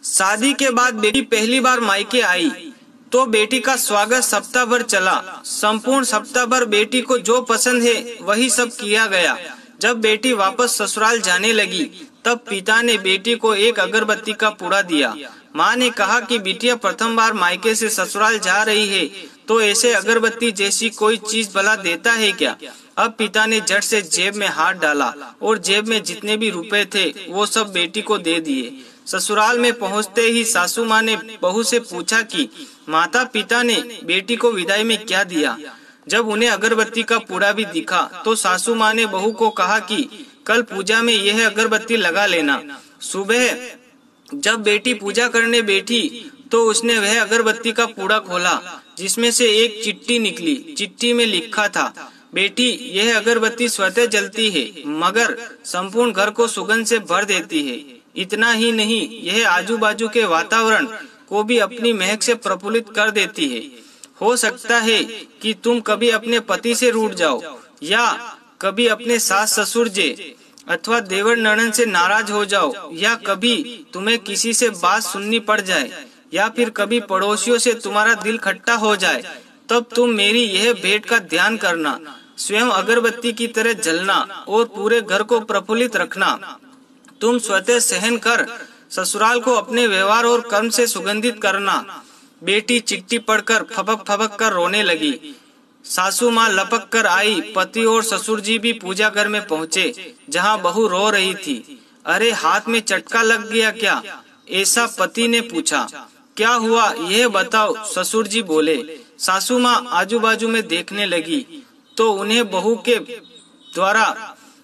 शादी के बाद बेटी पहली बार मायके आई तो बेटी का स्वागत सप्ताह भर चला। संपूर्ण सप्ताह भर बेटी को जो पसंद है वही सब किया गया। जब बेटी वापस ससुराल जाने लगी तब पिता ने बेटी को एक अगरबत्ती का पूड़ा दिया। माँ ने कहा कि बिटिया प्रथम बार मायके से ससुराल जा रही है तो ऐसे अगरबत्ती जैसी कोई चीज भला देता है क्या। अब पिता ने झट से जेब में हाथ डाला और जेब में जितने भी रुपए थे वो सब बेटी को दे दिए। ससुराल में पहुंचते ही सासू माँ ने बहू से पूछा कि माता पिता ने बेटी को विदाई में क्या दिया। जब उन्हें अगरबत्ती का पूड़ा भी दिखा तो सासू माँ ने बहू को कहा कि कल पूजा में यह अगरबत्ती लगा लेना। सुबह जब बेटी पूजा करने बैठी तो उसने वह अगरबत्ती का पूड़ा खोला जिसमें से एक चिट्ठी निकली। चिट्ठी में लिखा था, बेटी यह अगरबत्ती स्वतः जलती है मगर संपूर्ण घर को सुगंध से भर देती है। इतना ही नहीं, यह आजू बाजू के वातावरण को भी अपनी महक से प्रफुल्लित कर देती है। हो सकता है कि तुम कभी अपने पति से रूठ जाओ या कभी अपने सास ससुर जे अथवा देवर ननद से नाराज हो जाओ या कभी तुम्हें किसी से बात सुननी पड़ जाए या फिर कभी पड़ोसियों से तुम्हारा दिल खट्टा हो जाए, तब तुम मेरी यह भेंट का ध्यान करना। स्वयं अगरबत्ती की तरह जलना और पूरे घर को प्रफुल्लित रखना। तुम स्वतः सहन कर ससुराल को अपने व्यवहार और कर्म से सुगंधित करना। बेटी चिट्ठी पढ़कर फपक फपक कर रोने लगी। सासू माँ लपक कर आई। पति और ससुर जी भी पूजा घर में पहुँचे जहाँ बहू रो रही थी। अरे हाथ में चटका लग गया क्या, ऐसा पति ने पूछा। क्या हुआ यह बताओ, ससुर जी बोले। सासू माँ आजू बाजू में देखने लगी तो उन्हें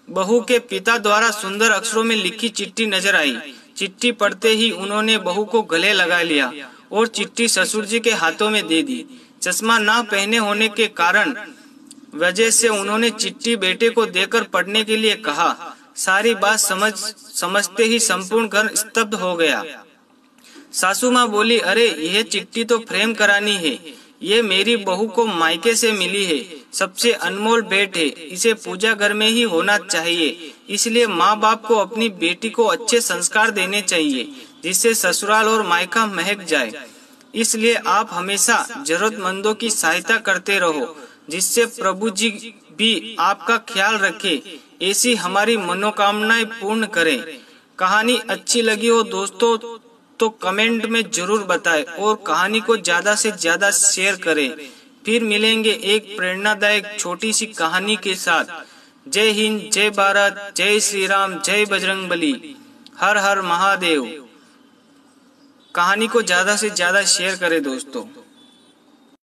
बहू के पिता द्वारा सुंदर अक्षरों में लिखी चिट्ठी नजर आई। चिट्ठी पढ़ते ही उन्होंने बहू को गले लगा लिया और चिट्ठी ससुर जी के हाथों में दे दी। चश्मा न पहने होने के कारण वजह से उन्होंने चिट्ठी बेटे को देकर पढ़ने के लिए कहा। सारी बात समझते ही संपूर्ण घर स्तब्ध हो गया। सासू माँ बोली, अरे यह चिट्ठी तो फ्रेम करानी है। ये मेरी बहू को मायके से मिली है, सबसे अनमोल भेंट है। इसे पूजा घर में ही होना चाहिए। इसलिए माँ बाप को अपनी बेटी को अच्छे संस्कार देने चाहिए जिससे ससुराल और मायका महक जाए। इसलिए आप हमेशा जरूरतमंदों की सहायता करते रहो जिससे प्रभु जी भी आपका ख्याल रखे। ऐसी हमारी मनोकामनाएं पूर्ण करें। कहानी अच्छी लगी हो दोस्तों तो कमेंट में जरूर बताएं और कहानी को ज्यादा से ज्यादा शेयर करें। फिर मिलेंगे एक प्रेरणादायक छोटी सी कहानी के साथ। जय हिंद, जय भारत, जय श्री राम, जय बजरंगबली, हर हर महादेव। कहानी को ज्यादा से ज्यादा शेयर करें दोस्तों।